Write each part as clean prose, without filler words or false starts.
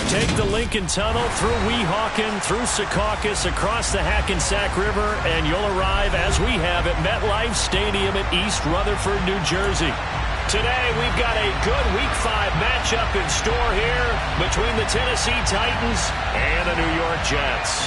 Take the Lincoln Tunnel through Weehawken, through Secaucus, across the Hackensack River, and you'll arrive, as we have, at MetLife Stadium at East Rutherford, New Jersey. Today, we've got a good Week 5 matchup in store here between the Tennessee Titans and the New York Jets.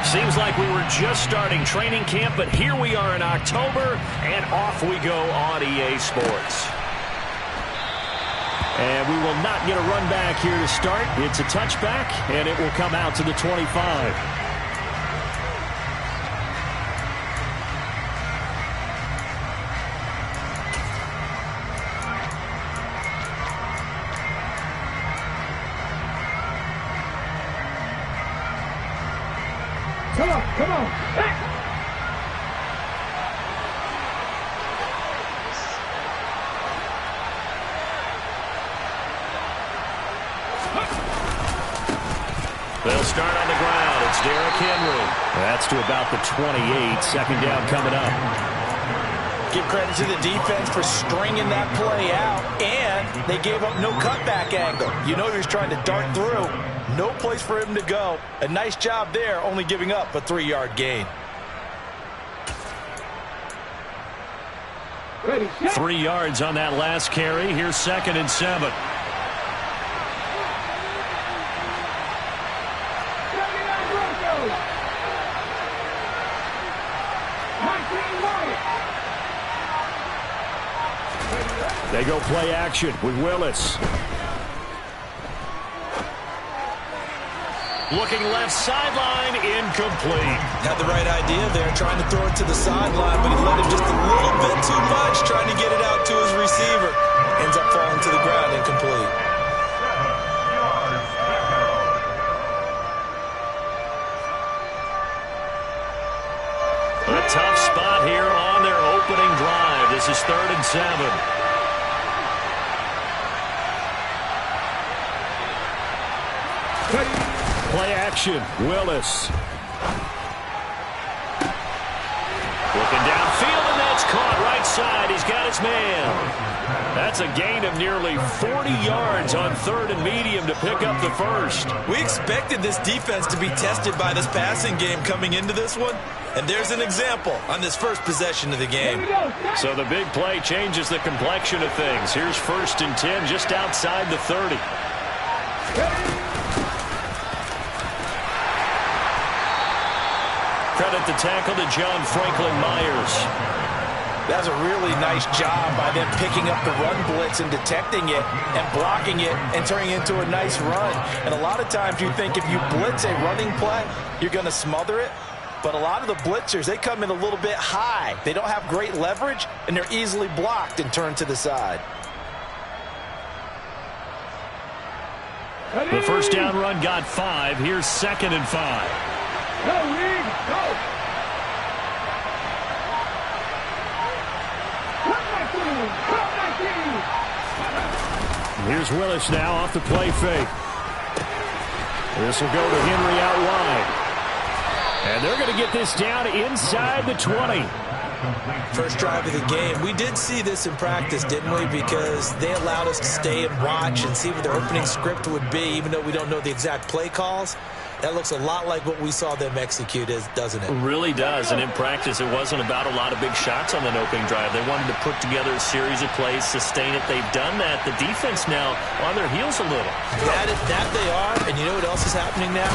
Seems like we were just starting training camp, but here we are in October, and off we go on EA Sports. And we will not get a run back here to start. It's a touchback, and it will come out to the 25. Come on, back! They'll start on the ground. It's Derrick Henry. That's to about the 28. Second down coming up. Give credit to the defense for stringing that play out, and they gave up no cutback angle. You know he was trying to dart through. No place for him to go. A nice job there, only giving up a 3-yard gain. 3 yards on that last carry. Here's 2nd and 7. They go play action with Willis. Looking left sideline, incomplete. Had the right idea there, trying to throw it to the sideline, but he let him just a little bit too much, trying to get it out to his receiver. Ends up falling to the ground, incomplete. A tough spot here on their opening drive. This is 3rd and 7. Play action, Willis. Looking downfield, and that's caught right side. He's got his man. That's a gain of nearly 40 yards on 3rd and medium to pick up the first. We expected this defense to be tested by this passing game coming into this one, and there's an example on this first possession of the game. So the big play changes the complexion of things. Here's 1st and 10 just outside the 30. Credit the tackle to John Franklin Myers. That's a really nice job by them picking up the run blitz and detecting it and blocking it and turning it into a nice run. And a lot of times you think if you blitz a running play, you're going to smother it. But a lot of the blitzers, they come in a little bit high. They don't have great leverage, and they're easily blocked and turned to the side. The first down run got 5. Here's 2nd and 5. Go, Reed, go! Here's Willis now off the play fake. This will go to Henry out wide. And they're going to get this down inside the 20. First drive of the game. We did see this in practice, didn't we? Because they allowed us to stay and watch and see what their opening script would be, even though we don't know the exact play calls. That looks a lot like what we saw them execute, doesn't it? It really does. And in practice, it wasn't about a lot of big shots on that opening drive. They wanted to put together a series of plays, sustain it. They've done that. The defense now on their heels a little. That they are. And you know what else is happening now?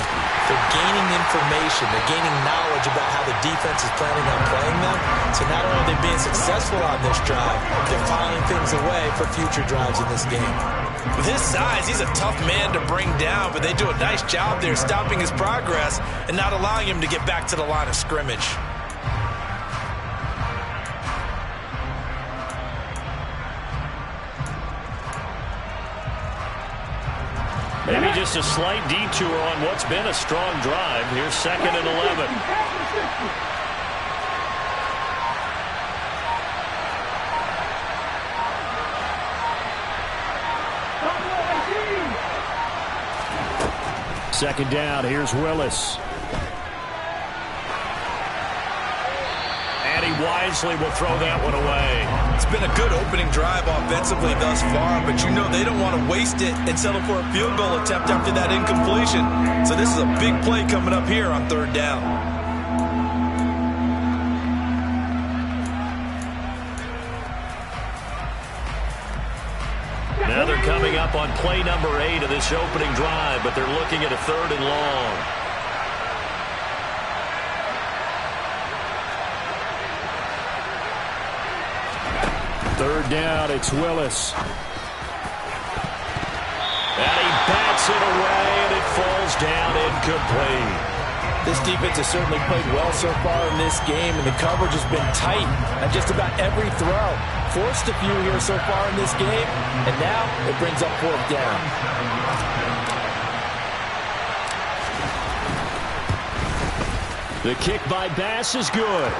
They're gaining information. They're gaining knowledge about how the defense is planning on playing them. So not only are they being successful on this drive, they're filing things away for future drives in this game. With his size, he's a tough man to bring down, but they do a nice job there stopping his progress and not allowing him to get back to the line of scrimmage. Maybe just a slight detour on what's been a strong drive. Here's 2nd and 11. second down. Here's Willis. And he wisely will throw that one away. It's been a good opening drive offensively thus far, but you know they don't want to waste it and settle for a field goal attempt after that incompletion. So this is a big play coming up here on third down. Now they're coming up on play number 8 of this opening drive, but they're looking at a 3rd and long. Third down, it's Willis. And he bats it away, and it falls down incomplete. This defense has certainly played well so far in this game, and the coverage has been tight on just about every throw. Forced a few here so far in this game, and now it brings up 4th down. The kick by Bass is good.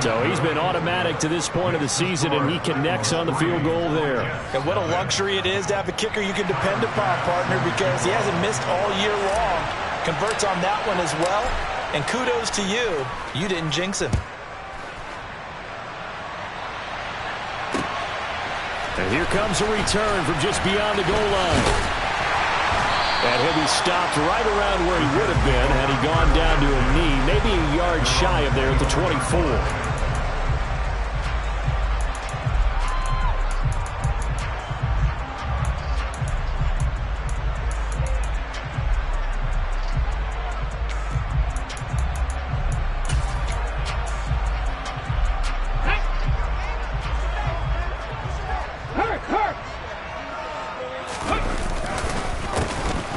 So he's been automatic to this point of the season, and he connects on the field goal there. And what a luxury it is to have a kicker you can depend upon, partner, because he hasn't missed all year long. Converts on that one as well, and kudos to you. You didn't jinx him. And here comes a return from just beyond the goal line. And he'll be stopped right around where he would have been had he gone down to a knee, maybe a yard shy of there at the 24.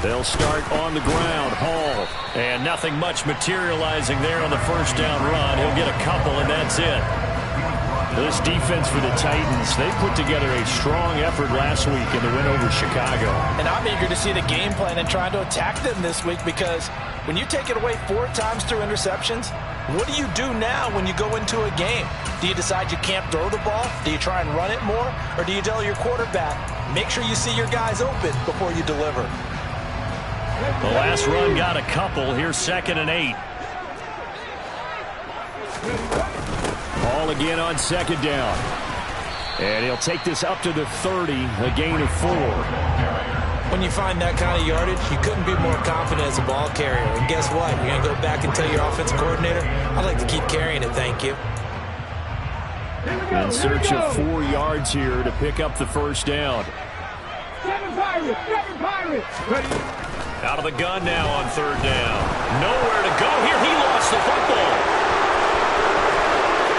They'll start on the ground. Hall. And nothing much materializing there on the first down run. He'll get a couple, and that's it. This defense for the Titans, they put together a strong effort last week in the win over Chicago. And I'm eager to see the game plan and trying to attack them this week, because when you take it away 4 times through interceptions, what do you do now when you go into a game? Do you decide you can't throw the ball? Do you try and run it more? Or do you tell your quarterback, make sure you see your guys open before you deliver? The last run got a couple. Here's 2nd and 8. Ball again on 2nd down. And he'll take this up to the 30, a gain of 4. When you find that kind of yardage, you couldn't be more confident as a ball carrier. And guess what? You're going to go back and tell your offensive coordinator, I'd like to keep carrying it, thank you. In search of 4 yards here to pick up the first down. 7 Pirates! 7 Pirates! Out of the gun now on 3rd down. Nowhere to go here. He lost the football.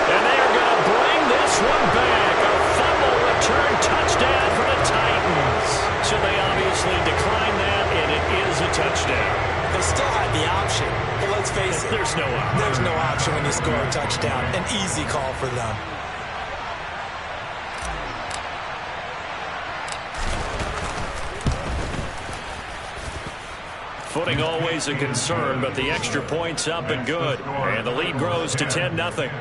And they are going to bring this one back. A fumble return touchdown for the Titans. So they obviously declined that, and it is a touchdown. They still had the option, but let's face it. There's no option. There's no option when you score a touchdown. An easy call for them. Footing always a concern, but the extra point's up and good. And the lead grows to 10-0.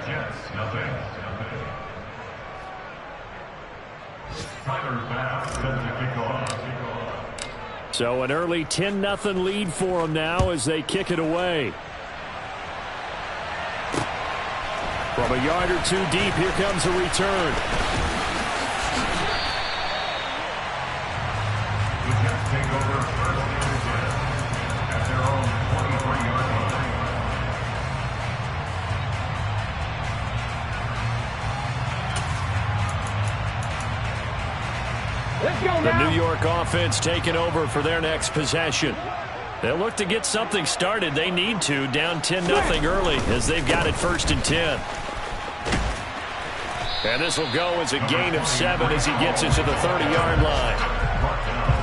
So an early 10-0 lead for them now as they kick it away. From a yard or 2 deep, here comes a return. The New York offense taking over for their next possession. They'll look to get something started. They need to, down 10-0 early as they've got it 1st and 10. And this will go as a gain of 7 as he gets it to the 30-yard line.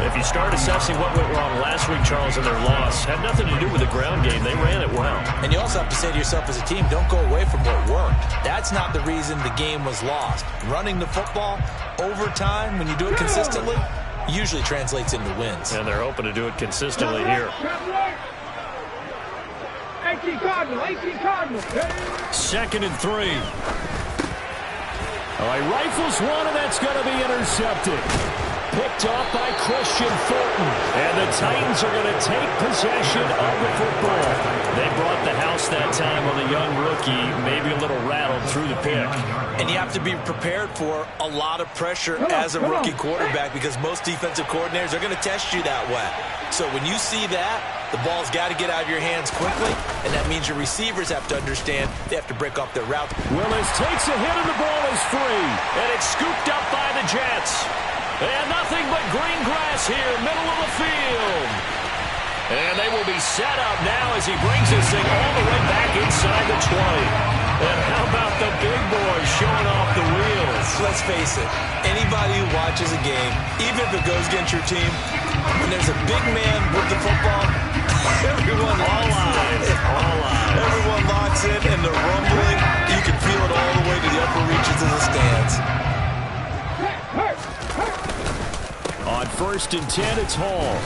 If you start assessing what went wrong last week, Charles, in their loss, had nothing to do with the ground game. They ran it well. And you also have to say to yourself as a team, don't go away from what worked. That's not the reason the game was lost. Running the football over time, when you do it consistently, usually translates into wins. And they're hoping to do it consistently here. 18 Cardinal, 18 Cardinal. 2nd and 3. All right, rifles one, and that's going to be intercepted. picked off by Christian Fulton. And the Titans are going to take possession of the football. They brought the house that time on the young rookie, maybe a little rattled through the pick. And you have to be prepared for a lot of pressure as a rookie quarterback because most defensive coordinators are going to test you that way. So when you see that, the ball's got to get out of your hands quickly, and that means your receivers have to understand they have to break off their route. Willis takes a hit and the ball is free. And it's scooped up by the Jets. And nothing but green grass here, middle of the field. And they will be set up now as he brings this thing all the way back inside the 20. And how about the big boys showing off the wheels? Let's face it, anybody who watches a game, even if it goes against your team, when there's a big man with the football, everyone locks in, and the rumbling, you can feel it all the way to the upper reaches of the stands. On 1st and 10, it's Hall.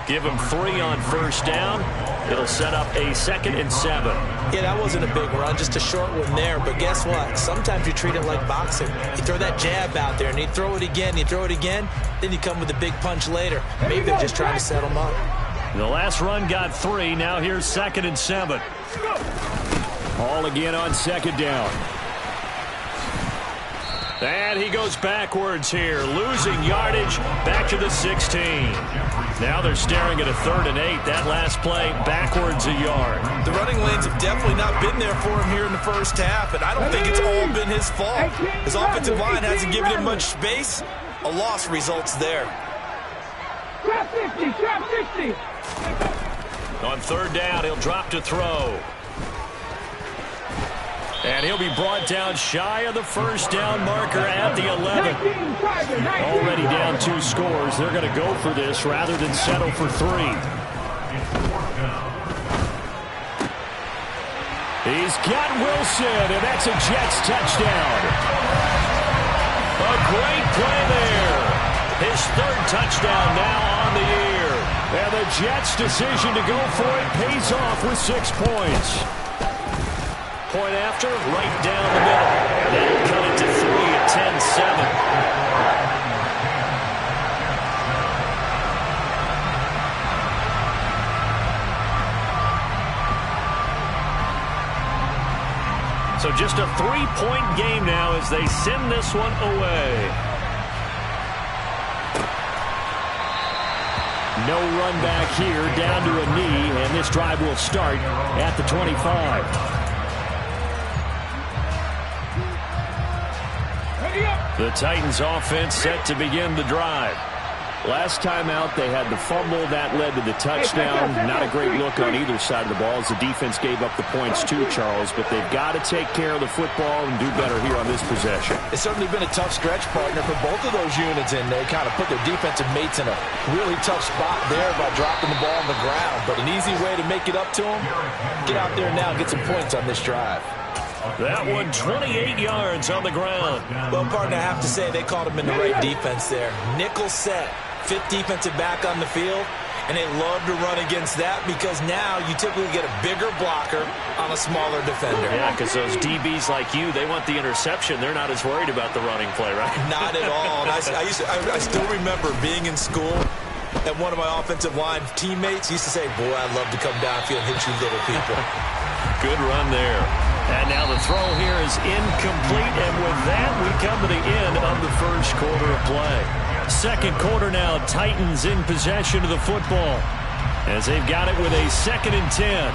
Give him 3 on 1st down. It'll set up a 2nd and 7. Yeah, that wasn't a big run, just a short one there. But guess what? Sometimes you treat it like boxing. You throw that jab out there, and you throw it again, then you come with a big punch later. Maybe they're just trying to set them up. The last run got 3. Now here's 2nd and 7. Hall again on 2nd down. And he goes backwards here, losing yardage back to the 16. Now they're staring at a 3rd and 8. That last play, backwards a yard. The running lanes have definitely not been there for him here in the first half, and I don't think it's all been his fault. His offensive line hasn't given him much space. A loss results there. Trap 50, trap 50. On 3rd down, he'll drop to throw. And he'll be brought down shy of the 1st down marker at the 11. Already down 2 scores. They're going to go for this rather than settle for 3. He's got Wilson, and that's a Jets touchdown. A great play there. His 3rd touchdown now on the year. And the Jets' decision to go for it pays off with 6 points. Point after, right down the middle. That'll cut it to 3 at 10-7. So just a 3-point game now as they send this one away. No run back here, down to a knee, and this drive will start at the 25. The Titans offense set to begin the drive. Last time out, they had the fumble. That led to the touchdown. Not a great look on either side of the ball as the defense gave up the points too, Charles. But they've got to take care of the football and do better here on this possession. It's certainly been a tough stretch, partner, for both of those units, and they kind of put their defensive mates in a really tough spot there by dropping the ball on the ground. But an easy way to make it up to them, get out there now and get some points on this drive. That one, 28 yards on the ground. Well, partner, I have to say they called him in the right defense there. Nickel set, 5th defensive back on the field, and they love to run against that because now you typically get a bigger blocker on a smaller defender. Yeah, because those DBs like you, they want the interception. They're not as worried about the running play, right? Not at all. And I still remember being in school, and one of my offensive line teammates used to say, boy, I'd love to come downfield and hit you little people. Good run there. And now the throw here is incomplete, and with that, we come to the end of the 1st quarter of play. 2nd quarter now, Titans in possession of the football as they've got it with a 2nd and 10.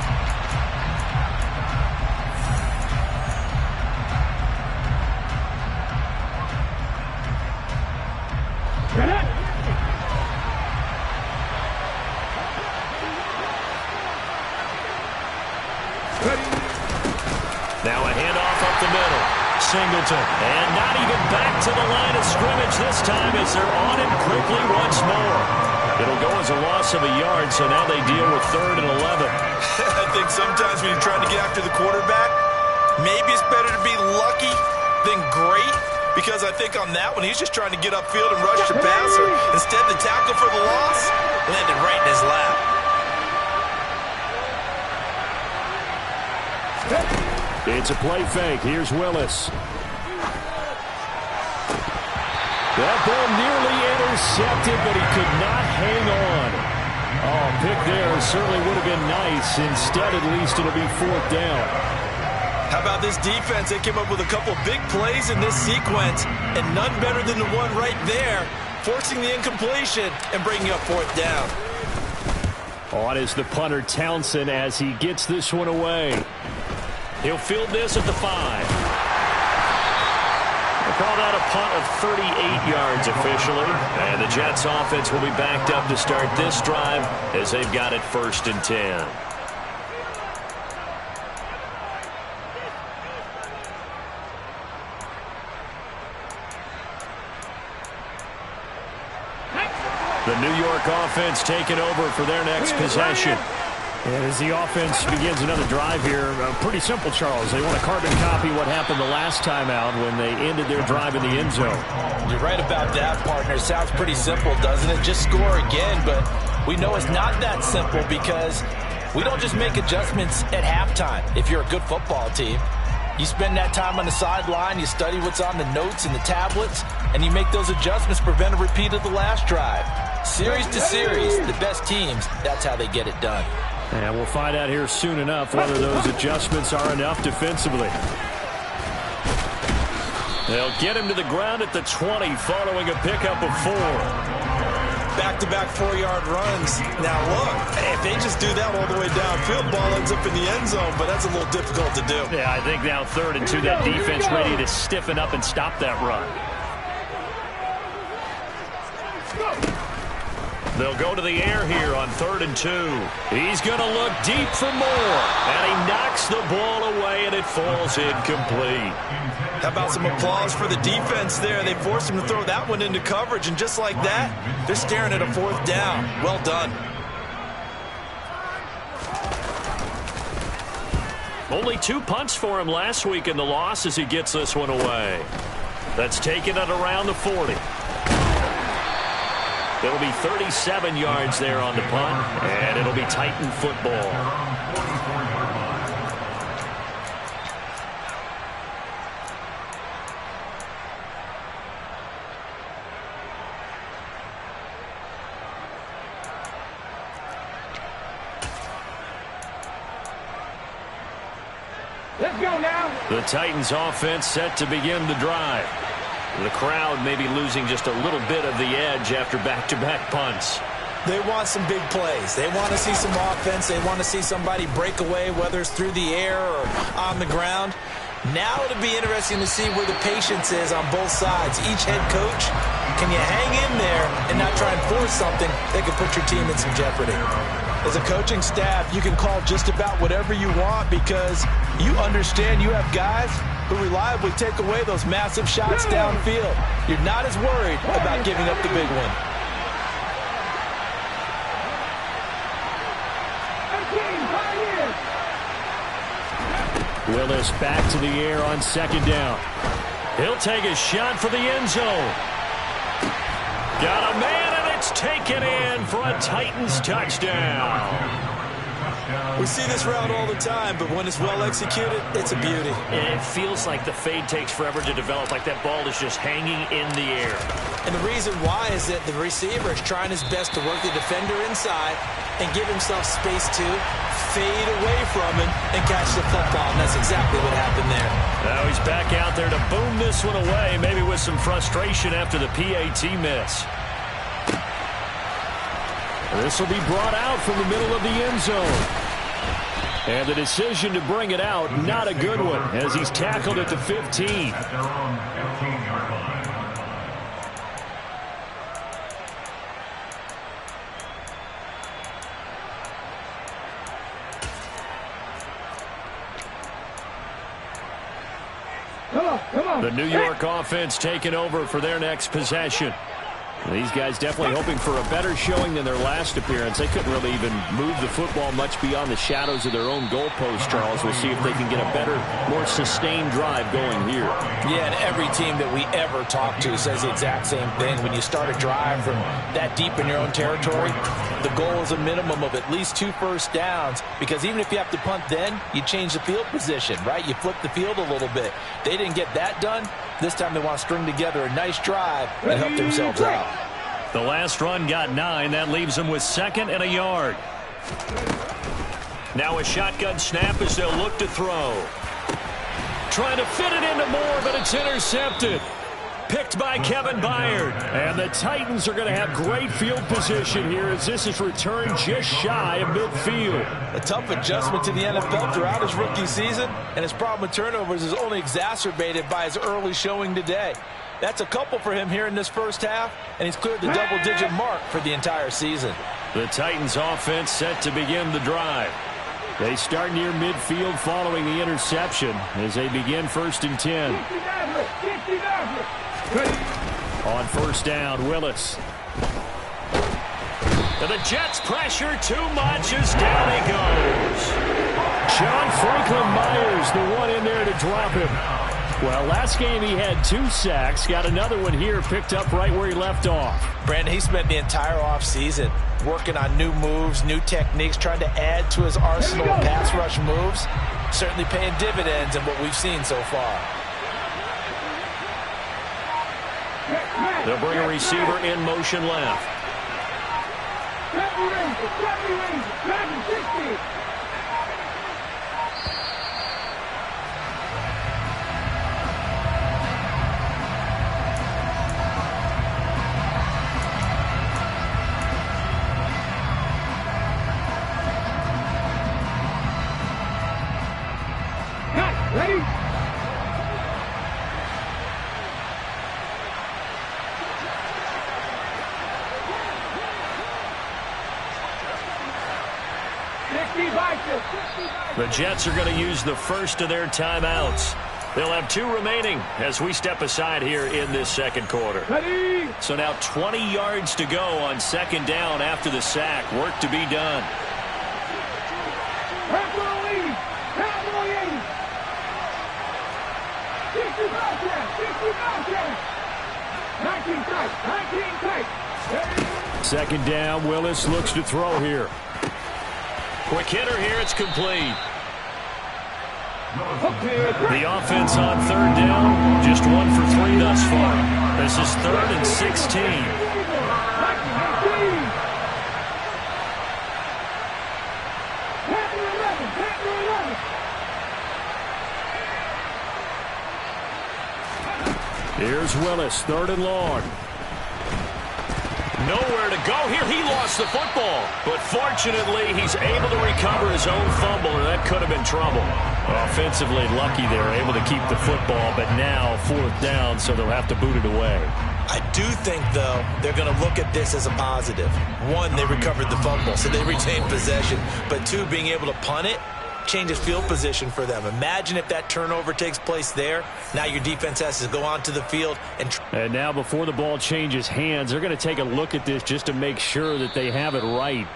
Now a handoff up the middle. Singleton. And not even back to the line of scrimmage this time as they're on it quickly once more. It'll go as a loss of a yard, so now they deal with 3rd and 11. I think sometimes when you're trying to get after the quarterback, maybe it's better to be lucky than great, because I think on that one, he's just trying to get upfield and rush the passer. Instead, the tackle for the loss landed right in his lap. It's a play fake. Here's Willis. That ball nearly intercepted, but he could not hang on. Oh, pick there certainly would have been nice. Instead, at least, it'll be 4th down. How about this defense? They came up with a couple big plays in this sequence, and none better than the one right there, forcing the incompletion and bringing up 4th down. On is the punter, Townsend, as he gets this one away. He'll field this at the 5. We'll call that a punt of 38 yards officially. And the Jets offense will be backed up to start this drive as they've got it 1st and 10. The New York offense taking over for their next possession. And as the offense begins another drive here, pretty simple, Charles. They want to carbon copy what happened the last time out when they ended their drive in the end zone. You're right about that, partner. Sounds pretty simple, doesn't it? Just score again, but we know it's not that simple because we don't just make adjustments at halftime. If you're a good football team, you spend that time on the sideline, you study what's on the notes and the tablets, and you make those adjustments to prevent a repeat of the last drive. Series to series, the best teams, that's how they get it done. And we'll find out here soon enough whether those adjustments are enough defensively. They'll get him to the ground at the 20 following a pickup of 4. Back-to-back 4-yard runs. Now look, if they just do that all the way downfield, ball ends up in the end zone, but that's a little difficult to do. Yeah, I think now 3rd and 2, that defense ready to stiffen up and stop that run. They'll go to the air here on 3rd and 2. He's going to look deep for more. And he knocks the ball away, and it falls incomplete. How about some applause for the defense there? They forced him to throw that one into coverage, and just like that, they're staring at a 4th down. Well done. Only 2 punts for him last week in the loss as he gets this one away. That's taken at around the 40. It'll be 37 yards there on the punt, and it'll be Titan football. Let's go now. The Titans offense set to begin the drive. The crowd may be losing just a little bit of the edge after back-to-back punts. They want some big plays. They want to see some offense. They want to see somebody break away, whether it's through the air or on the ground. Now it'll be interesting to see where the patience is on both sides. Each head coach, can you hang in there and not try and force something that could put your team in some jeopardy? As a coaching staff, you can call just about whatever you want because you understand you have guys who reliably take away those massive shots downfield. You're not as worried about giving up the big one. Willis back to the air on 2nd down. He'll take a shot for the end zone. Got a man, and it's taken in for a Titans touchdown. We see this route all the time, but when it's well executed, it's a beauty. It feels like the fade takes forever to develop, like that ball is just hanging in the air. And the reason why is that the receiver is trying his best to work the defender inside and give himself space to fade away from him and catch the football, and that's exactly what happened there. Now he's back out there to boom this one away, maybe with some frustration after the PAT miss. This will be brought out from the middle of the end zone. And the decision to bring it out, not a good one, as he's tackled at the 15. Come on. The New York offense taking over for their next possession. These guys definitely hoping for a better showing than their last appearance. They couldn't really even move the football much beyond the shadows of their own goalpost, Charles. We'll see if they can get a better, more sustained drive going here. Yeah, and every team that we ever talk to says the exact same thing. When you start a drive from that deep in your own territory, the goal is a minimum of at least 2 first downs, because even if you have to punt then, you change the field position, right? You flip the field a little bit. They didn't get that done. This time they want to string together a nice drive and help themselves out. The last run got 9. That leaves them with 2nd and a yard. Now a shotgun snap as they'll look to throw. Trying to fit it into Moore, but it's intercepted. Picked by Kevin Byard. And the Titans are going to have great field position here as this is returned just shy of midfield. A tough adjustment to the NFL throughout his rookie season, and his problem with turnovers is only exacerbated by his early showing today. That's a couple for him here in this first half, and he's cleared the double-digit mark for the entire season. The Titans offense set to begin the drive. They start near midfield following the interception as they begin 1st and 10. On 1st down, Willis. And the Jets pressure too much as down he goes. John Franklin Myers, the one in there to drop him. Well, last game he had 2 sacks. Got another one here picked up right where he left off. Brandon, he spent the entire offseason working on new moves, new techniques, trying to add to his arsenal of pass rush moves. Certainly paying dividends in what we've seen so far. They'll bring a receiver in motion left. Ready? The Jets are going to use the first of their timeouts. They'll have 2 remaining as we step aside here in this 2nd quarter. Ready? So now 20 yards to go on 2nd down after the sack. Work to be done. Second down, Willis looks to throw here. Quick hitter here, it's complete. The offense on 3rd down, just 1 for 3 thus far. This is 3rd and 16. Here's Willis, 3rd and long. Nowhere to go here. He lost the football. But fortunately, he's able to recover his own fumble, or that could have been trouble. Offensively lucky they were able to keep the football, but now 4th down, so they'll have to boot it away. I do think, though, they're going to look at this as a positive. 1, they recovered the fumble, so they retained possession. But 2, being able to punt it changes field position for them. Imagine if that turnover takes place there. Now your defense has to go onto the field. And now before the ball changes hands, they're going to take a look at this just to make sure that they have it right.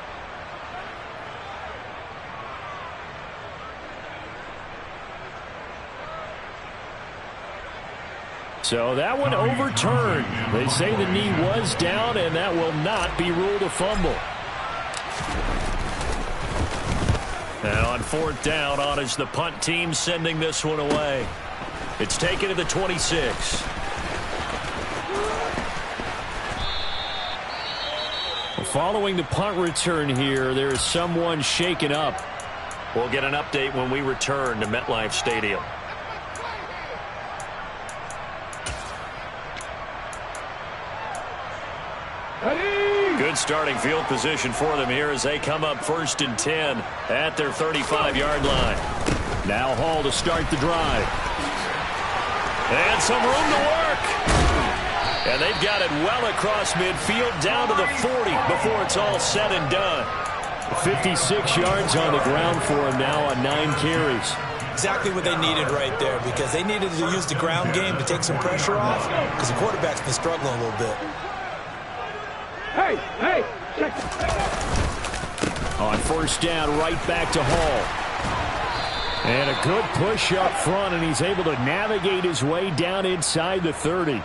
So that one overturned. They say the knee was down, and that will not be ruled a fumble. And on 4th down, on is the punt team sending this one away. It's taken to the 26. Following the punt return here, there is someone shaken up. We'll get an update when we return to MetLife Stadium. Good starting field position for them here as they come up 1st and 10 at their 35-yard line. Now Hall to start the drive. And some room to work. And they've got it well across midfield down to the 40 before it's all said and done. 56 yards on the ground for him now on 9 carries. Exactly what they needed right there, because they needed to use the ground game to take some pressure off, because the quarterback's been struggling a little bit. Hey, check. On 1st down, right back to Hall. And a good push up front, and he's able to navigate his way down inside the 30.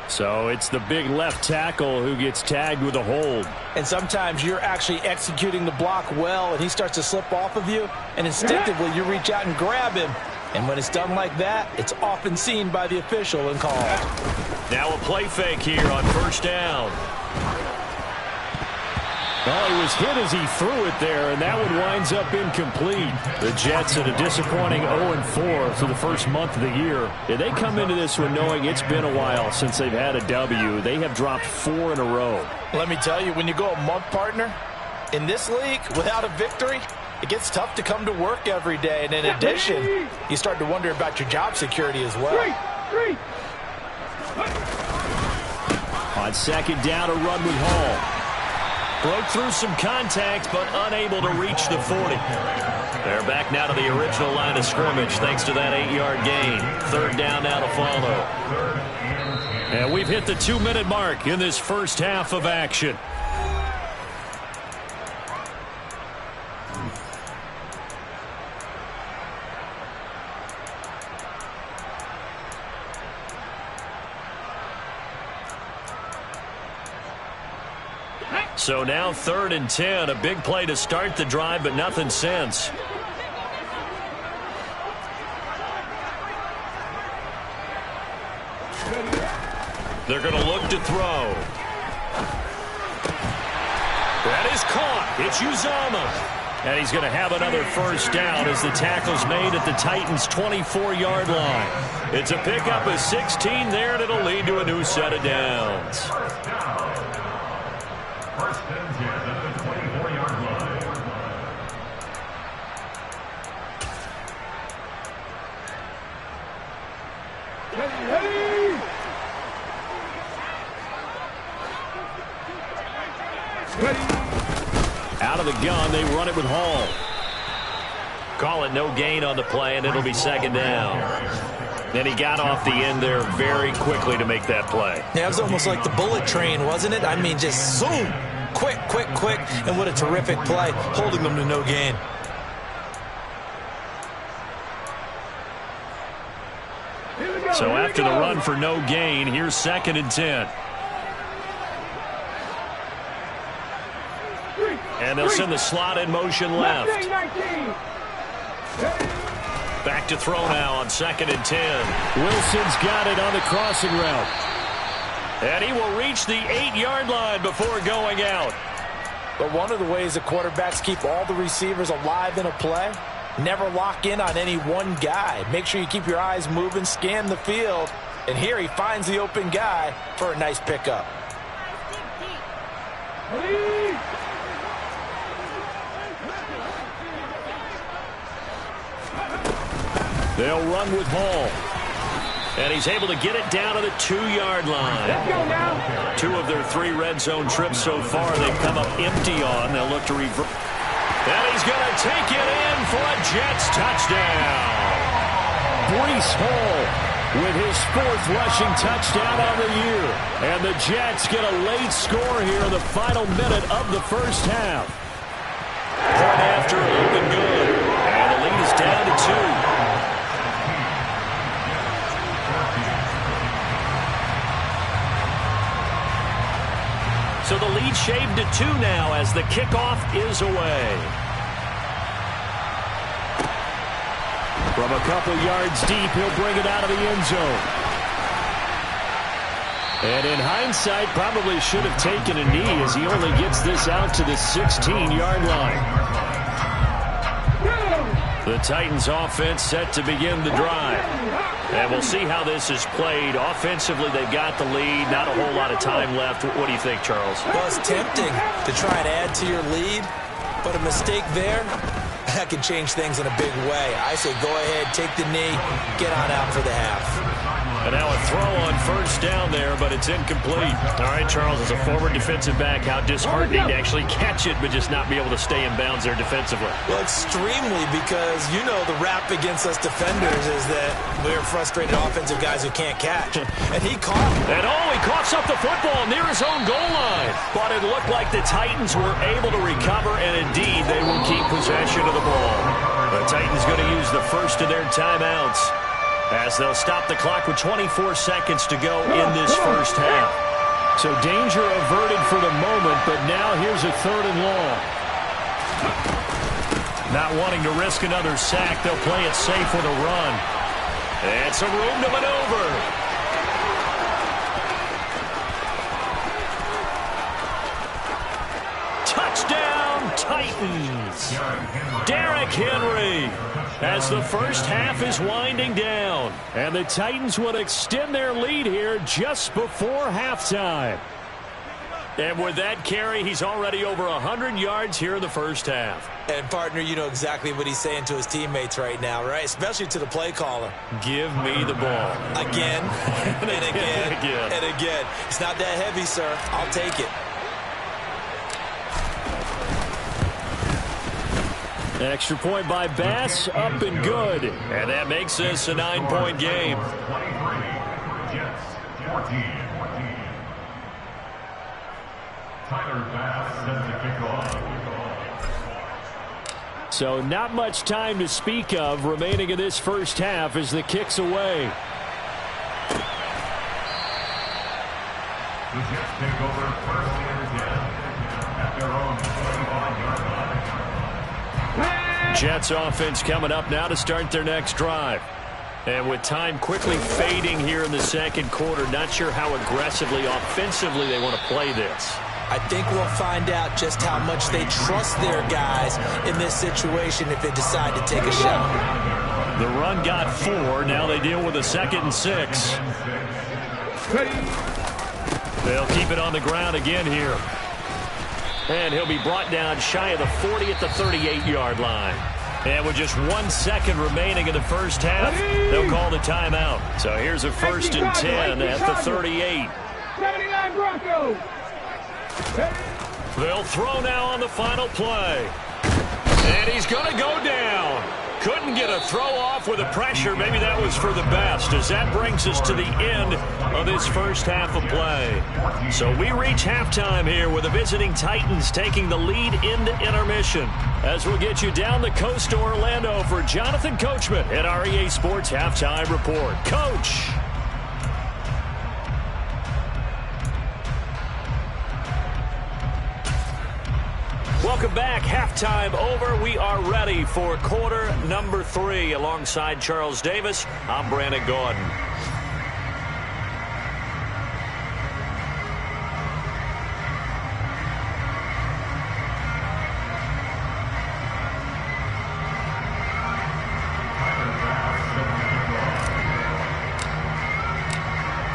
So it's the big left tackle who gets tagged with a hold. And sometimes you're actually executing the block well, and he starts to slip off of you, and instinctively you reach out and grab him. And when it's done like that, it's often seen by the official and called. Now a play fake here on first down. Well, he was hit as he threw it there, and that one winds up incomplete. The Jets at a disappointing 0-4 for the first month of the year. Yeah, they come into this one knowing it's been a while since they've had a W. They have dropped 4 in a row. Let me tell you, when you go a month, partner, in this league, without a victory, it gets tough to come to work every day. And in addition, you start to wonder about your job security as well. On second down, a run with Hall. Broke through some contact, but unable to reach the 40. They're back now to the original line of scrimmage thanks to that 8-yard gain. Third down now to follow. And we've hit the 2-minute mark in this first half of action. So now 3rd and 10, a big play to start the drive, but nothing since. They're going to look to throw. That is caught. It's Uzomah. And he's going to have another first down as the tackle's made at the Titans' 24-yard line. It's a pickup of 16 there, and it'll lead to a new set of downs. Out of the gun, they run it with Hall. Call it no gain on the play, and it'll be second down. Then he got off the end there very quickly to make that play. Yeah, it was almost like the bullet train, wasn't it? I mean, just zoom. Quick, quick, quick. And what a terrific play, holding them to no gain. So after the run for no gain, here's 2nd and 10. And they'll send the slot in motion left. Back to throw now on 2nd and 10. Wilson's got it on the crossing route. And he will reach the 8-yard line before going out. But one of the ways that quarterbacks keep all the receivers alive in a play, never lock in on any one guy. Make sure you keep your eyes moving, scan the field. And here he finds the open guy for a nice pickup. They'll run with Hall. And he's able to get it down to the 2-yard line. Let's go now. 2 of their 3 red zone trips so far they've come up empty on. They'll look to reverse. And he's going to take it in for a Jets touchdown. Breece Hall with his 4th rushing touchdown on the year. And the Jets get a late score here in the final minute of the first half. Point after, looking good. And the lead is down to 2. So the lead shaved to 2 now as the kickoff is away. From a couple yards deep, he'll bring it out of the end zone. And in hindsight, probably should have taken a knee as he only gets this out to the 16-yard line. The Titans offense set to begin the drive. And we'll see how this is played. Offensively, they've got the lead. Not a whole lot of time left. What do you think, Charles? Well, it's tempting to try and add to your lead, but a mistake there, that can change things in a big way. I say go ahead, take the knee, get on out for the half. And now a throw on first down there, but it's incomplete. All right, Charles, as a forward defensive back, how disheartening to actually catch it, but just not be able to stay in bounds there defensively. Well, extremely, because you know the rap against us defenders is that we're frustrated offensive guys who can't catch. And he caught. And he coughs up the football near his own goal line. But it looked like the Titans were able to recover, and indeed they will keep possession of the ball. The Titans going to use the first of their timeouts, as they'll stop the clock with 24 seconds to go in this first half. So danger averted for the moment, but now here's a 3rd and long. Not wanting to risk another sack, they'll play it safe with a run. And some room to maneuver. Touchdown, Titans. Derrick Henry as the first half is winding down. And the Titans will extend their lead here just before halftime. And with that carry, he's already over 100 yards here in the first half. And, partner, you know exactly what he's saying to his teammates right now, right? Especially to the play caller. Give me the ball. Again, and again, and again. It's not that heavy, sir. I'll take it. Extra point by Bass, up and good. And that makes this a 9-point game. 23, Jets, 14. Tyler Bass sends the kickoff. So not much time to speak of remaining in this first half as the kick's away. The Jets take over first and 10 at their own 25-yard line. Jets offense coming up now to start their next drive. And with time quickly fading here in the second quarter, not sure how aggressively, offensively they want to play this. I think we'll find out just how much they trust their guys in this situation if they decide to take a shot. The run got 4. Now they deal with a 2nd and 6. They'll keep it on the ground again here. And he'll be brought down shy of the 40 at the 38-yard line. And with just 1 second remaining in the first half, they'll call the timeout. So here's a 1st and 10 at the 38. 79 Broncos. They'll throw now on the final play. And he's going to go down. Couldn't get a throw off with the pressure. Maybe that was for the best, as that brings us to the end of this first half of play. So we reach halftime here with the visiting Titans taking the lead into intermission. As we'll get you down the coast to Orlando for Jonathan Coachman at our EA Sports Halftime Report. Coach. Welcome back. Halftime over. We are ready for quarter number 3. Alongside Charles Davis, I'm Brandon Gordon.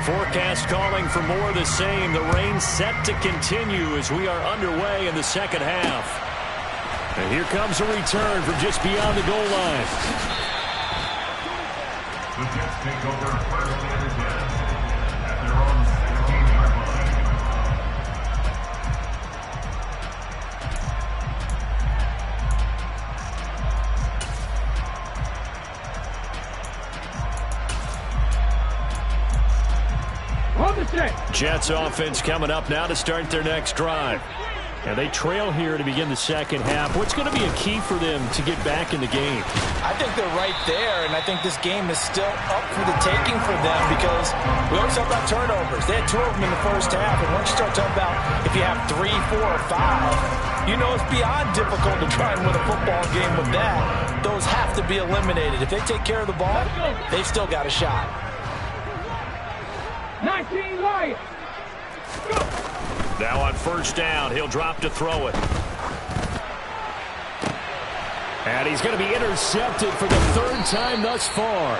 Forecast calling for more of the same. The rain set to continue as we are underway in the second half. And here comes a return from just beyond the goal line. The Jets take over first and 10 at their own 16-yard line. Jets offense coming up now to start their next drive. And they trail here to begin the second half. What's going to be a key for them to get back in the game? I think they're right there, and I think this game is still up for the taking for them because we always talk about turnovers. They had 2 of them in the first half, and once you start talking about if you have 3, 4, or 5, you know it's beyond difficult to try and win a football game with that. Those have to be eliminated. If they take care of the ball, they've still got a shot. 19 Lions. Now on first down, he'll drop to throw it. And he's going to be intercepted for the 3rd time thus far.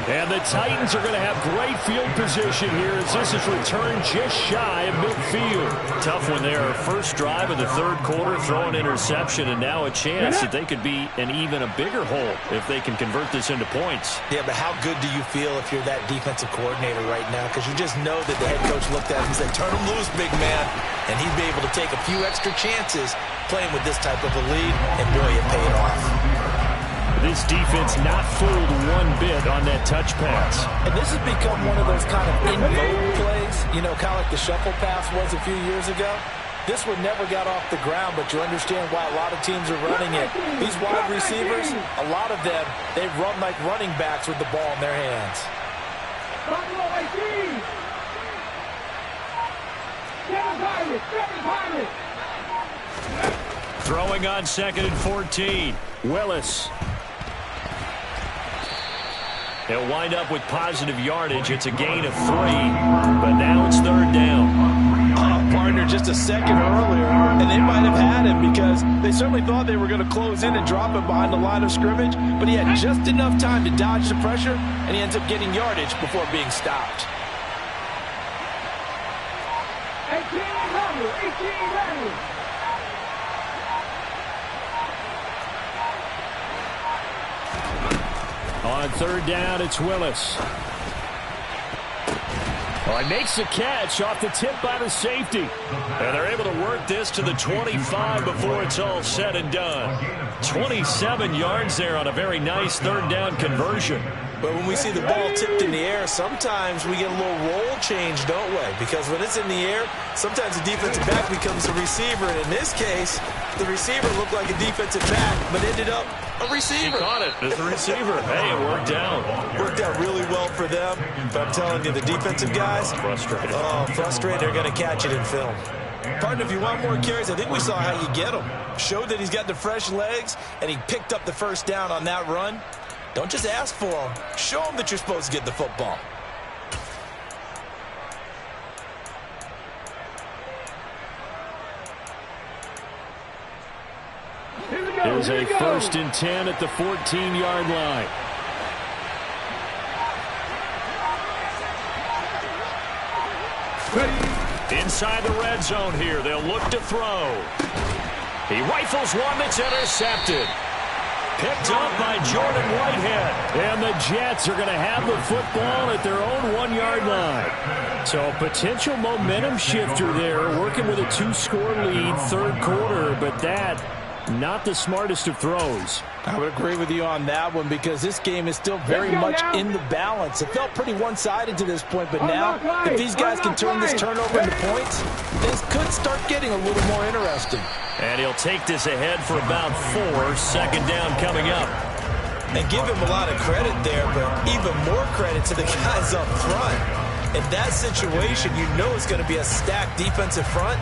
And the Titans are going to have great field position here as this is returned just shy of midfield. Tough one there. First drive of the 3rd quarter, throw an interception, and now a chance that they could be in even a bigger hole if they can convert this into points. Yeah, but how good do you feel if you're that defensive coordinator right now? Because you just know that the head coach looked at him and said, turn him loose, big man. And he'd be able to take a few extra chances playing with this type of a lead, and boy, it paid off. This defense not fooled one bit on that touch pass. And this has become one of those kind of in-vogue plays, you know, kind of like the shuffle pass was a few years ago. This one never got off the ground, but you understand why a lot of teams are running it. These wide receivers, a lot of them, they run like running backs with the ball in their hands. Throwing on 2nd and 14. Willis. He'll wind up with positive yardage. It's a gain of 3, but now it's 3rd down. Partner, just a second earlier, and they might have had him because they certainly thought they were going to close in and drop him behind the line of scrimmage, but he had just enough time to dodge the pressure, and he ends up getting yardage before being stopped. 18-11. On 3rd down, it's Willis. Well, he makes the catch off the tip by the safety. And they're able to work this to the 25 before it's all said and done. 27 yards there on a very nice 3rd down conversion. But when we see the ball tipped in the air, sometimes we get a little roll change, don't we? Because when it's in the air, sometimes the defensive back becomes a receiver. And in this case, the receiver looked like a defensive back, but ended up a receiver. He caught it as a receiver. Hey, it worked out. Worked out really well for them. But I'm telling you, the defensive guys, frustrated. Oh, frustrated. They're going to catch it in film. Partner, if you want more carries, I think we saw how you get them. Showed that he's got the fresh legs, and he picked up the 1st down on that run. Don't just ask for them. Show them that you're supposed to get the football. There's a 1st and 10 at the 14-yard line. Inside the red zone here. They'll look to throw. He rifles one that's intercepted. Picked up by Jordan Whitehead. And the Jets are going to have the football at their own 1-yard line. So potential momentum shifter there, working with a 2-score lead, 3rd quarter, but that not the smartest of throws. I would agree with you on that one because this game is still very much in the balance. It felt pretty one-sided to this point, but now if these guys can turn this turnover into points, things could start getting a little more interesting. And he'll take this ahead for about 4. 2nd down coming up. And give him a lot of credit there, but even more credit to the guys up front. In that situation, you know it's going to be a stacked defensive front.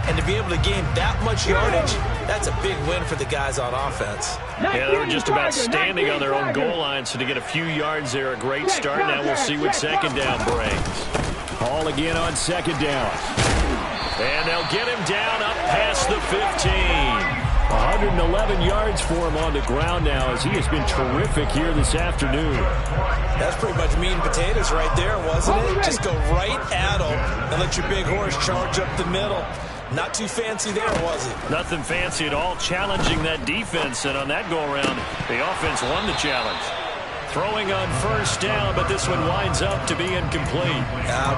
And to be able to gain that much yardage, that's a big win for the guys on offense. Yeah, they were just about standing on their own goal line, so to get a few yards there, a great start. Now we'll see what 2nd down brings. Hall again on 2nd down. And they'll get him down up past the 15. 111 yards for him on the ground now as he has been terrific here this afternoon. That's pretty much meat and potatoes right there, wasn't it? Just go right at him and let your big horse charge up the middle. Not too fancy there, was it? Nothing fancy at all, challenging that defense, and on that go-around, the offense won the challenge. Throwing on 1st down, but this one winds up to be incomplete.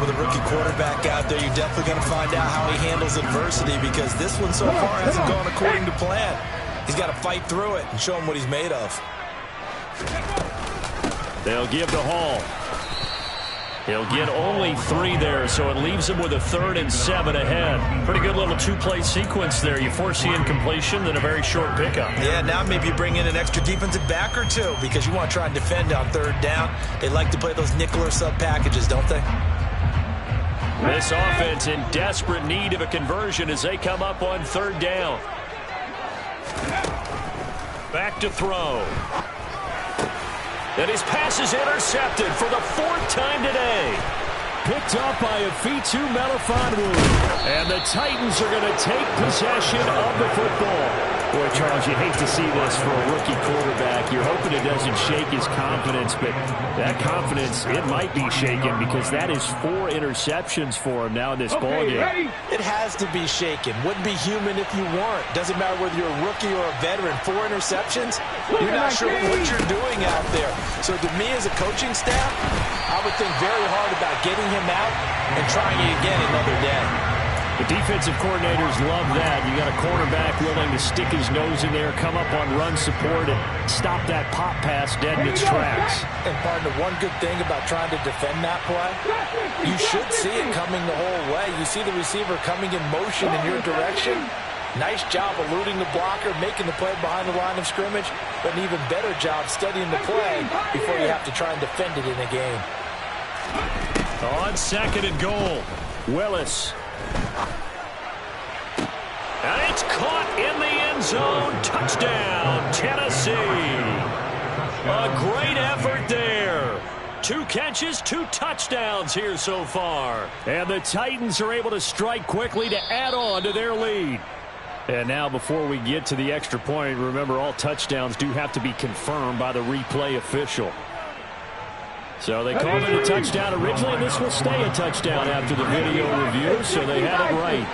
With a rookie quarterback out there, you're definitely going to find out how he handles adversity because this one so far hasn't gone according to plan. He's got to fight through it and show him what he's made of. They'll give to Hall. He'll get only 3 there, so it leaves him with a 3rd and 7 ahead. Pretty good little 2-play sequence there. You force the incompletion, then a very short pickup. Yeah, now maybe you bring in an extra defensive back or 2 because you want to try and defend on 3rd down. They like to play those nickel or sub packages, don't they? This offense in desperate need of a conversion as they come up on 3rd down. Back to throw. And his pass is intercepted for the 4th time today. Picked up by Afitu Melifonwu. And the Titans are going to take possession of the football. Boy, Charles, you hate to see this for a rookie quarterback. You're hoping it doesn't shake his confidence, but that confidence, it might be shaken because that is 4 interceptions for him now in this ballgame. It has to be shaken. Wouldn't be human if you weren't. Doesn't matter whether you're a rookie or a veteran. 4 interceptions, you're not sure what you're doing out there. So to me as a coaching staff, I would think very hard about getting him out and trying it again another day. The defensive coordinators love that. You got a cornerback willing to stick his nose in there, come up on run support, and stop that pop pass dead in its tracks. And partner, one good thing about trying to defend that play, you should see it coming the whole way. You see the receiver coming in motion in your direction. Nice job eluding the blocker, making the play behind the line of scrimmage, but an even better job studying the play before you have to try and defend it in a game. On 2nd and goal, Willis. And it's caught in the end zone. Touchdown, Tennessee. A great effort there. 2 catches, 2 touchdowns here so far. And the Titans are able to strike quickly to add on to their lead. And now before we get to the extra point, remember all touchdowns do have to be confirmed by the replay official. So they called it a touchdown originally, and this will stay a touchdown after the video review, so they had it right.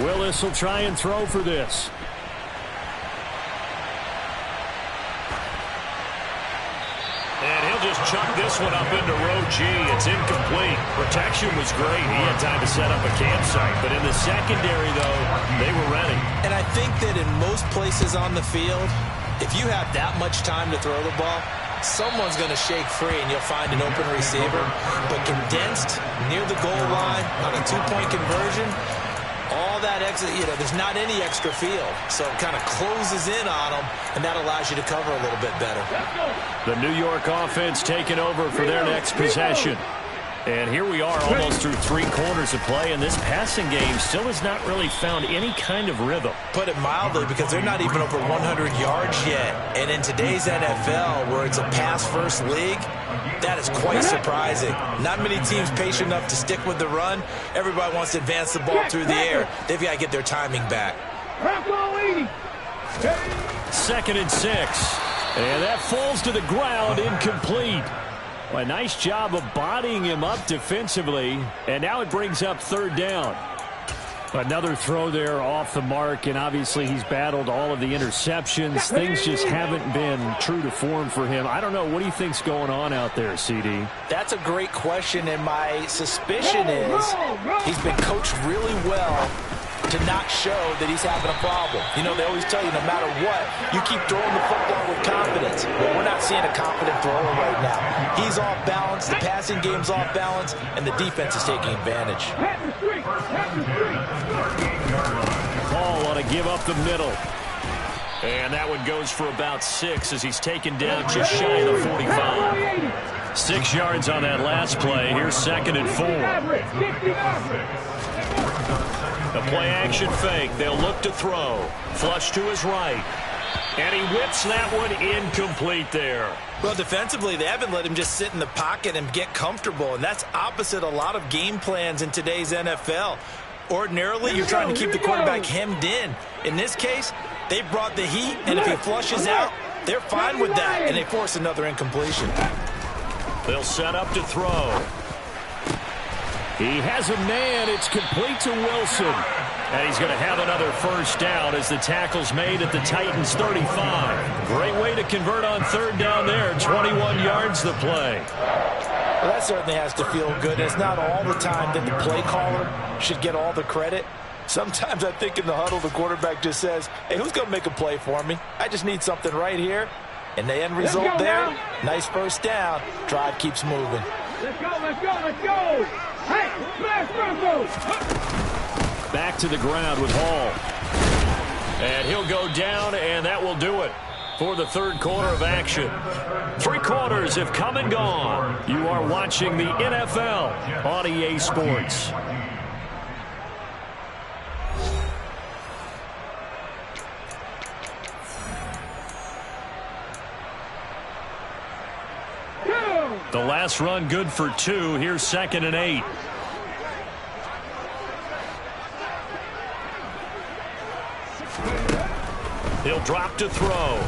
Willis will try and throw for this. And he'll just chuck this one up into row G. It's incomplete. Protection was great. He had time to set up a campsite. But in the secondary, though, they were ready. And I think that in most places on the field, if you have that much time to throw the ball, someone's going to shake free and you'll find an open receiver. But condensed near the goal line on a 2-point conversion, all that exit, there's not any extra field. So it kind of closes in on them, and that allows you to cover a little bit better. The New York offense taking over for their next possession. And here we are almost through 3 quarters of play, and this passing game still has not really found any kind of rhythm. Put it mildly, because they're not even over 100 yards yet. And in today's NFL, where it's a pass-first league, that is quite surprising. Not many teams patient enough to stick with the run. Everybody wants to advance the ball through the air. They've got to get their timing back. 2nd and 6. And that falls to the ground, incomplete. Well, a nice job of bodying him up defensively. And now it brings up 3rd down. Another throw there off the mark, and obviously he's battled all of the interceptions. Things just haven't been true to form for him. I don't know. What do you think's going on out there, CD? That's a great question, and my suspicion is he's been coached really well to not show that he's having a problem. They always tell you no matter what, you keep throwing the football with confidence. Well, we're not seeing a confident thrower right now. He's off balance, the passing game's off balance, and the defense is taking advantage. Paul on a give up the middle. And that one goes for about 6 as he's taken down just shy of the 45. 6 yards on that last play. Here's 2nd and 4. The play-action fake. They'll look to throw. Flush to his right. And he whips that one incomplete there. Well, defensively, they haven't let him just sit in the pocket and get comfortable, and that's opposite a lot of game plans in today's NFL. Ordinarily, you're trying to keep the quarterback hemmed in. In this case, they brought the heat, and if he flushes out, they're fine with that, and they force another incompletion. They'll set up to throw. He has a man. It's complete to Wilson. And he's going to have another 1st down as the tackle's made at the Titans' 35. Great way to convert on 3rd down there. 21 yards the play. Well, that certainly has to feel good. It's not all the time that the play caller should get all the credit. Sometimes I think in the huddle, the quarterback just says, hey, who's going to make a play for me? I just need something right here. And the end result there, nice 1st down. Drive keeps moving. Let's go, let's go, let's go! Hey, smash Broncos! Back to the ground with Hall. And he'll go down, and that will do it for the 3rd quarter of action. 3 quarters have come and gone. You are watching the NFL on EA Sports. The last run good for 2. Here's 2nd and 8. He'll drop to throw.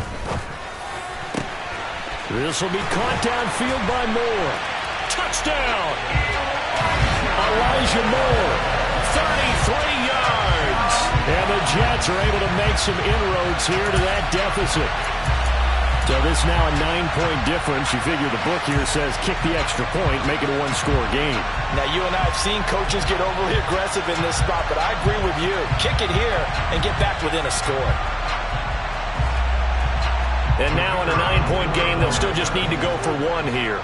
This will be caught downfield by Moore. Touchdown! Elijah Moore, 33 yards. And the Jets are able to make some inroads here to that deficit. So this now a 9-point difference. You figure the book here says kick the extra point, make it a 1-score game. Now, you and I have seen coaches get overly aggressive in this spot, but I agree with you. Kick it here and get back within a score. And now in a 9-point game, they'll still just need to go for 1 here.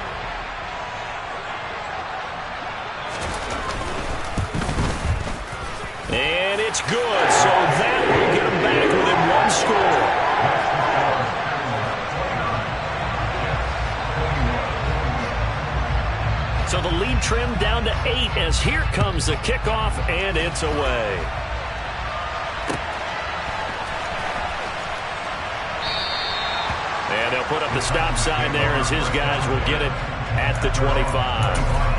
And it's good, so that will get them back within 1 score. So the lead trimmed down to 8 as here comes the kickoff, and it's away. put up the stop sign there as his guys will get it at the 25.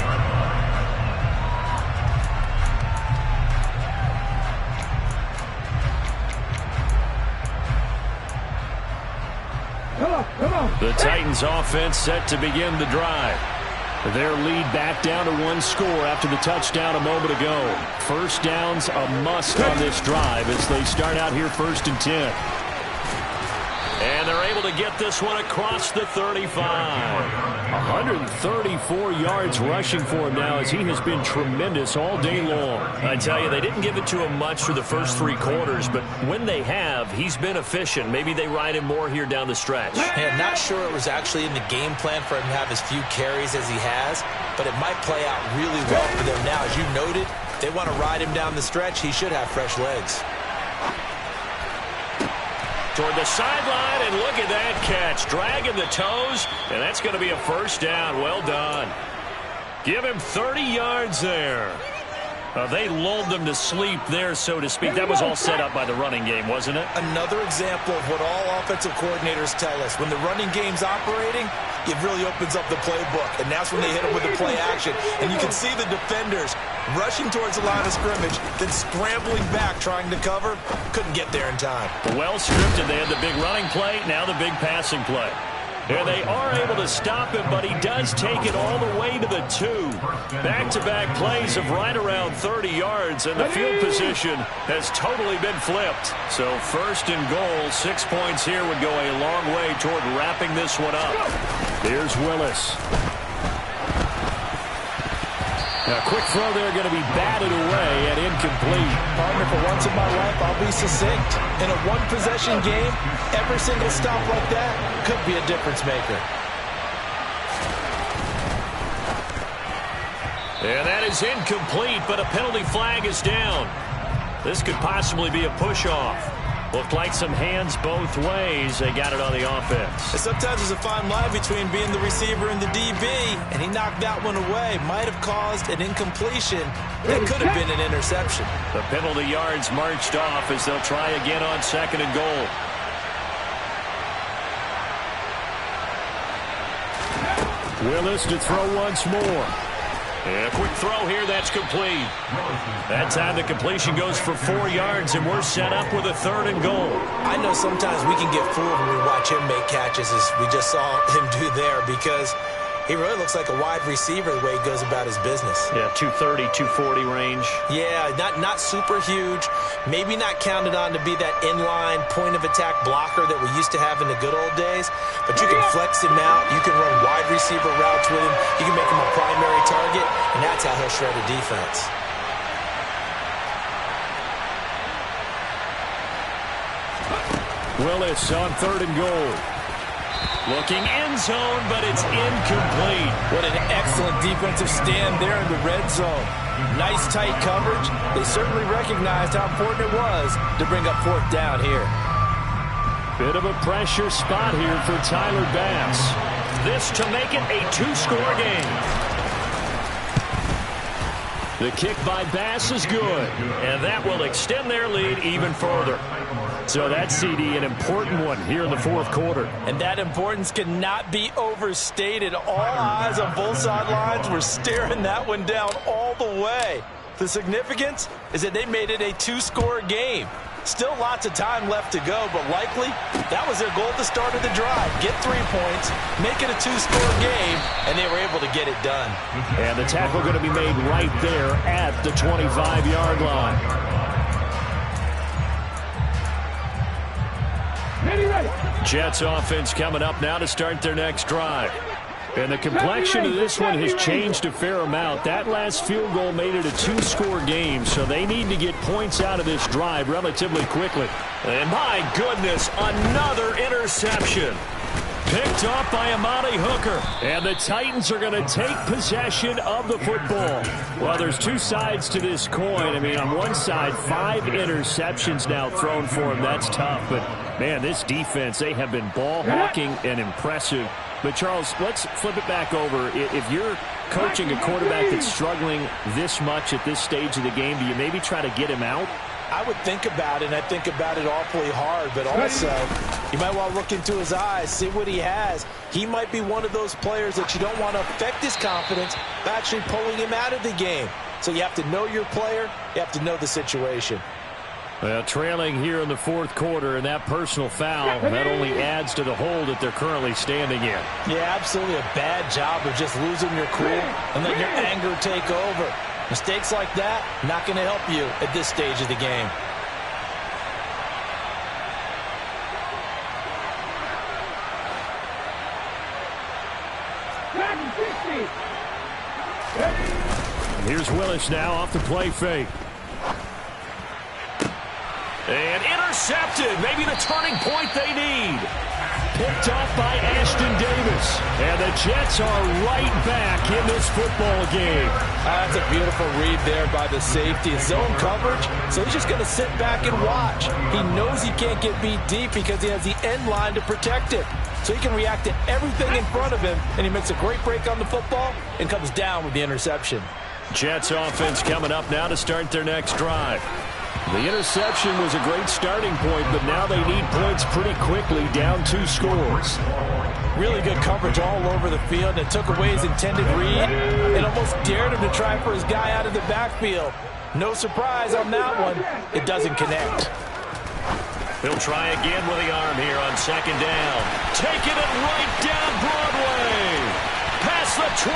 The Titans offense set to begin the drive. Their lead back down to 1 score after the touchdown a moment ago. First down's a must on this drive as they start out here 1st and 10. And they're able to get this one across the 35. 134 yards rushing for him now as he has been tremendous all day long. I tell you, they didn't give it to him much for the first 3 quarters, but when they have, he's been efficient. Maybe they ride him more here down the stretch. Yeah, not sure it was actually in the game plan for him to have as few carries as he has, but it might play out really well for them now. As you noted, they want to ride him down the stretch. He should have fresh legs. Toward the sideline, and look at that catch. Dragging the toes, and that's going to be a first down. Well done. Give him 30 yards there. They lulled them to sleep there, so to speak. That was all set up by the running game, wasn't it? Another example of what all offensive coordinators tell us. When the running game's operating, it really opens up the playbook, and that's when they hit them with the play action. And you can see the defenders rushing towards the line of scrimmage, then scrambling back trying to cover. Couldn't get there in time. Well scripted. They had the big running play, now the big passing play. And they are able to stop him, but he does take it all the way to the 2. Back-to-back plays of right around 30 yards, and the field position has totally been flipped. So 1st and goal, 6 points here would go a long way toward wrapping this one up. Here's Willis. A quick throw there, going to be batted away and incomplete. Partner, for once in my life, I'll be succinct. In a one-possession game, every single stop like that could be a difference maker. And that is incomplete, but a penalty flag is down. This could possibly be a push-off. Looked like some hands both ways. They got it on the offense. And sometimes there's a fine line between being the receiver and the DB, and he knocked that one away. Might have caused an incompletion that could have been an interception. The penalty yards marched off as they'll try again on 2nd and goal. Willis to throw once more. And a quick throw here, that's complete. That time the completion goes for 4 yards, and we're set up with a 3rd and goal. I know sometimes we can get fooled when we watch him make catches, as we just saw him do there, because he really looks like a wide receiver the way he goes about his business. Yeah, 230, 240 range. Yeah, not super huge. Maybe not counted on to be that inline point-of-attack blocker that we used to have in the good old days. But you can flex him out. You can run wide receiver routes with him. You can make him a primary target, and that's how he'll shred a defense. Willis on 3rd and goal. Looking end zone, but it's incomplete. What an excellent defensive stand there in the red zone. Nice tight coverage. They certainly recognized how important it was to bring up 4th down here. Bit of a pressure spot here for Tyler Bass. This to make it a 2-score game. The kick by Bass is good, and that will extend their lead even further. So that's, CD, an important one here in the 4th quarter. And that importance cannot be overstated. All eyes on both sidelines were staring that one down all the way. The significance is that they made it a 2-score game. Still lots of time left to go, but likely that was their goal at the start of the drive. Get 3 points, make it a 2-score game, and they were able to get it done. And the tackle going to be made right there at the 25-yard line. Jets offense coming up now to start their next drive. And the complexion of this one has changed a fair amount. That last field goal made it a 2-score game, so they need to get points out of this drive relatively quickly. And my goodness, another interception. Picked off by Amani Hooker. And the Titans are going to take possession of the football. Well, there's 2 sides to this coin. I mean, on one side, 5 interceptions now thrown for him. That's tough. But, man, this defense, they have been ball hawking and impressive. But, Charles, let's flip it back over. If you're coaching a quarterback that's struggling this much at this stage of the game, do you maybe try to get him out? I would think about it, and I think about it awfully hard, but also you might want to look into his eyes, see what he has. He might be one of those players that you don't want to affect his confidence by actually pulling him out of the game. So you have to know your player. You have to know the situation. Well, trailing here in the fourth quarter, and that personal foul, that only adds to the hole that they're currently standing in. Yeah, absolutely a bad job of just losing your cool and letting your anger take over. Mistakes like that, not going to help you at this stage of the game. Here's Willis now off the play fake. And intercepted. Maybe the turning point they need. Picked off by Ashton Davis. And the Jets are right back in this football game. That's a beautiful read there by the safety. Zone coverage, so he's just going to sit back and watch. He knows he can't get beat deep because he has the end line to protect it. So he can react to everything in front of him, and he makes a great break on the football and comes down with the interception. Jets offense coming up now to start their next drive. The interception was a great starting point, but now they need points pretty quickly, down 2 scores. Really good coverage all over the field, and it took away his intended read and almost dared him to try for his guy out of the backfield. No surprise on that one. It doesn't connect. He'll try again with the arm here on second down. Taking it right down Broadway. Past the 20.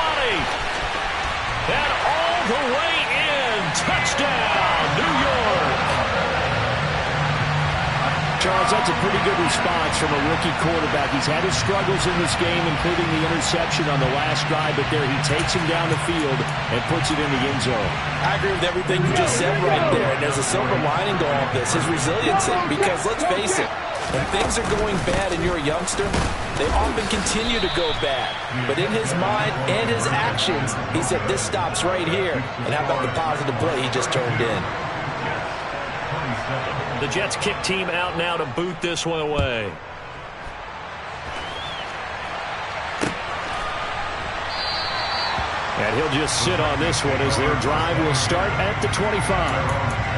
And all the way in. Touchdown, New York. Charles, that's a pretty good response from a rookie quarterback. He's had his struggles in this game, including the interception on the last drive, but there he takes him down the field and puts it in the end zone. I agree with everything you just said right there, and there's a silver lining to all of this, his resiliency, because let's face it, when things are going bad and you're a youngster, they often continue to go bad. But in his mind and his actions, he said, this stops right here. And how about the positive play he just turned in? The Jets kick team out now to boot this one away. And he'll just sit on this one as their drive will start at the 25.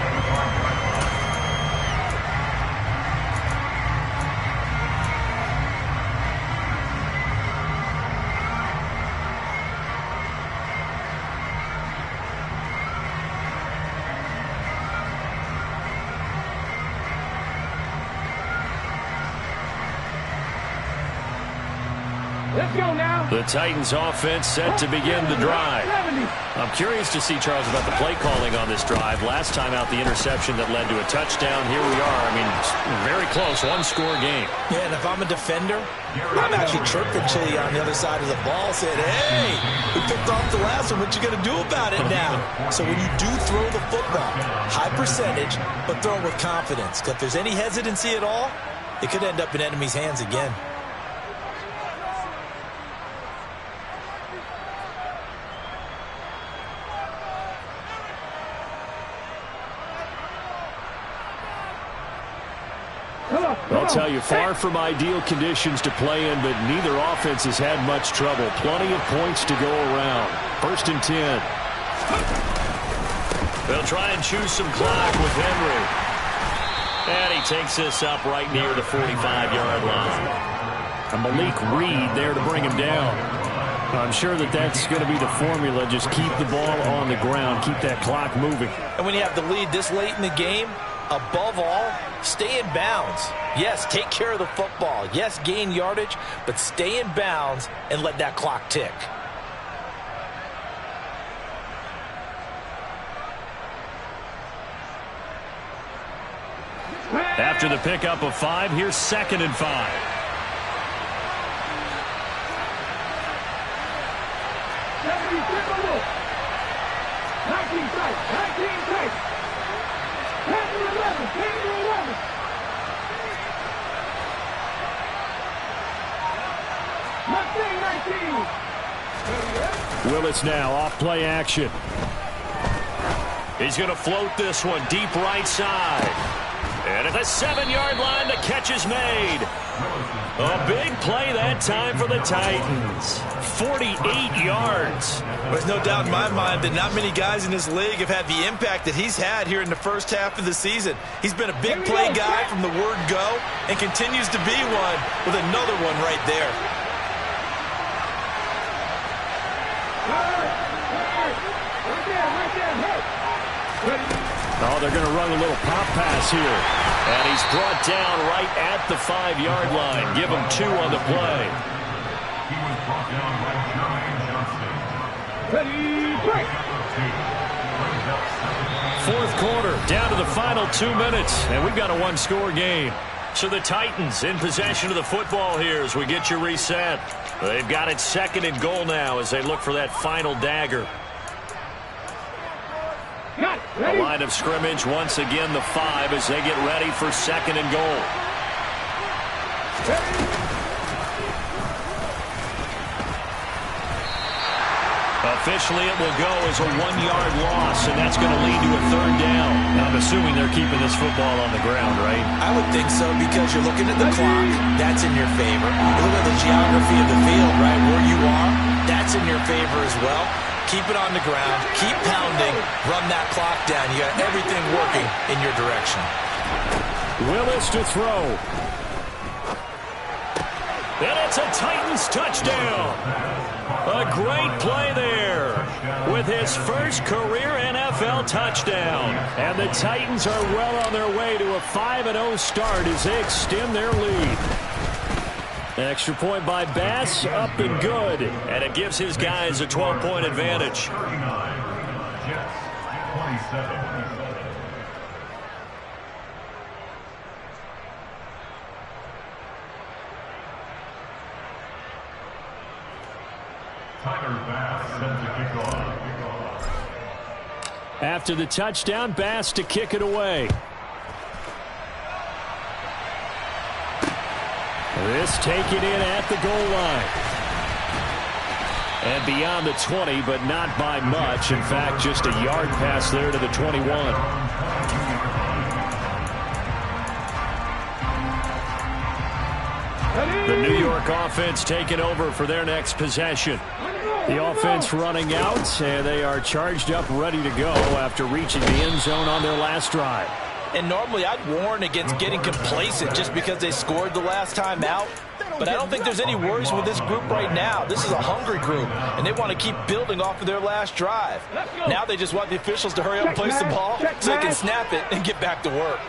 Let's go now. The Titans offense set to begin the drive. I'm curious to see, Charles, about the play calling on this drive. Last time out, the interception that led to a touchdown. Here we are. I mean, very close, one-score game. Yeah, and if I'm a defender, I'm actually chirping Chili on the other side of the ball, saying, hey, we picked off the last one. What you going to do about it now? So when you do throw the football, high percentage, but throw it with confidence. Because if there's any hesitancy at all, it could end up in enemy's hands again. I'll tell you, far from ideal conditions to play in, but neither offense has had much trouble. Plenty of points to go around. 1st and 10. They'll try and choose some clock with Henry. And he takes this up right near the 45-yard line. And Malik Reed there to bring him down. I'm sure that's going to be the formula. Just keep the ball on the ground. Keep that clock moving. And when you have the lead this late in the game, above all, stay in bounds. Yes, take care of the football. Yes, gain yardage, but stay in bounds and let that clock tick. After the pickup of 5, here's 2nd and 5. Willis now off play action. He's going to float this one deep right side. And at the 7-yard line, the catch is made. A big play that time for the Titans. 48 yards. There's no doubt in my mind that not many guys in this league have had the impact that he's had here in the first half of the season. He's been a big play guy from the word go and continues to be one with another one right there. Oh, they're going to run a little pop pass here. And he's brought down right at the 5-yard line. Give him 2 on the play. He was brought down by Jermaine Johnston. Fourth quarter, down to the final 2 minutes. And we've got a 1-score game. So the Titans in possession of the football here as we get you reset. They've got it 2nd and goal now as they look for that final dagger. The line of scrimmage, once again, the 5 as they get ready for 2nd and goal. Officially, it will go as a 1-yard loss, and that's going to lead to a 3rd down. I'm assuming they're keeping this football on the ground, right? I would think so because you're looking at the clock. That's in your favor. You look at the geography of the field, right, where you are. That's in your favor as well. Keep it on the ground. Keep pounding. Run that clock down. You got everything working in your direction. Willis to throw. And it's a Titans touchdown. A great play there with his first career NFL touchdown. And the Titans are well on their way to a 5-0 start as they extend their lead. Extra point by Bass, up and good. And it gives his guys a 12-point advantage. 39, Jets 27. Tyler Bass set to kick off. After the touchdown, Bass to kick it away. This taken in at the goal line. And beyond the 20, but not by much. In fact, just a yard pass there to the 21. The New York offense taking over for their next possession. The offense running out, and they are charged up, ready to go after reaching the end zone on their last drive. And normally I'd warn against getting complacent just because they scored the last time out. But I don't think there's any worries with this group right now. This is a hungry group, and they want to keep building off of their last drive. Now they just want the officials to hurry up and place the ball so they can snap it and get back to work.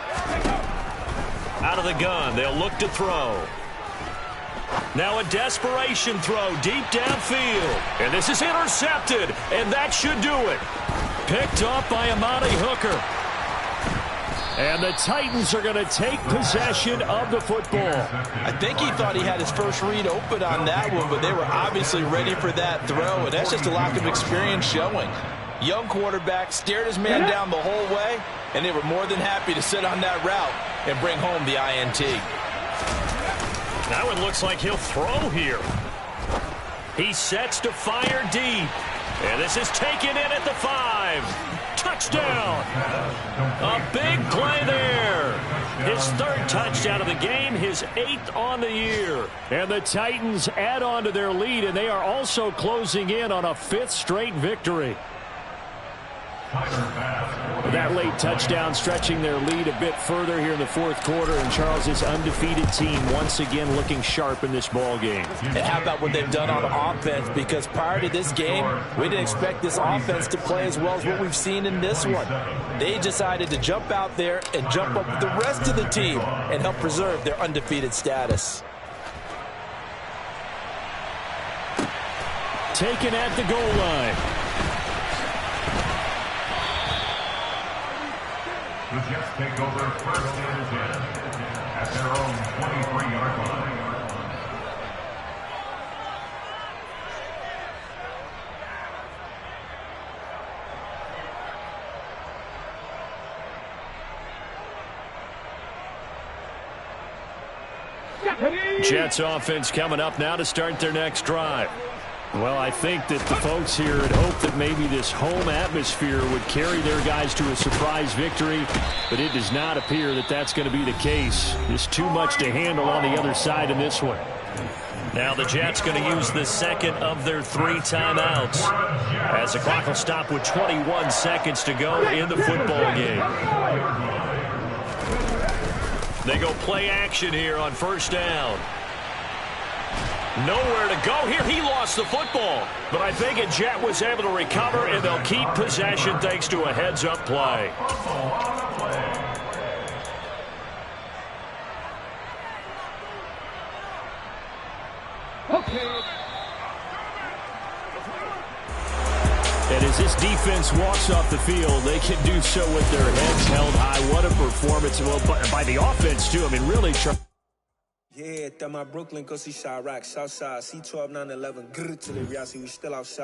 Out of the gun, they'll look to throw. Now a desperation throw deep downfield. And this is intercepted, and that should do it. Picked up by Amani Hooker. And the Titans are going to take possession of the football. I think he thought he had his first read open on that one, but they were obviously ready for that throw, and that's just a lack of experience showing. Young quarterback stared his man down the whole way, and they were more than happy to sit on that route and bring home the INT. Now it looks like he'll throw here. He sets to fire deep. And this is taken in at the 5. Touchdown. A big play there. His 3rd touchdown of the game, his 8th on the year. And the Titans add on to their lead, and they are also closing in on a 5th straight victory. That late touchdown stretching their lead a bit further here in the 4th quarter, and Charles' undefeated team once again looking sharp in this ball game. And how about what they've done on offense? Because prior to this game, we didn't expect this offense to play as well as what we've seen in this one. They decided to jump out there and jump up with the rest of the team and help preserve their undefeated status. Taken at the goal line. The Jets take over 1st and 10 at their own 23-yard line. Jets offense coming up now to start their next drive. Well, I think that the folks here had hoped that maybe this home atmosphere would carry their guys to a surprise victory, but it does not appear that that's going to be the case. Just too much to handle on the other side in this one. Now the Jets going to use the second of their 3 timeouts as the clock will stop with 21 seconds to go in the football game. They go play action here on first down. Nowhere to go here. He lost the football. But I think a Jet was able to recover, and they'll keep possession thanks to a heads-up play. And as this defense walks off the field, they can do so with their heads held high. What a performance. Well, by the offense, too. I mean, really trying. Yeah, that my Brooklyn, go see Chirac, Southside, C12, 911, grrr to the Riasi, we still outside.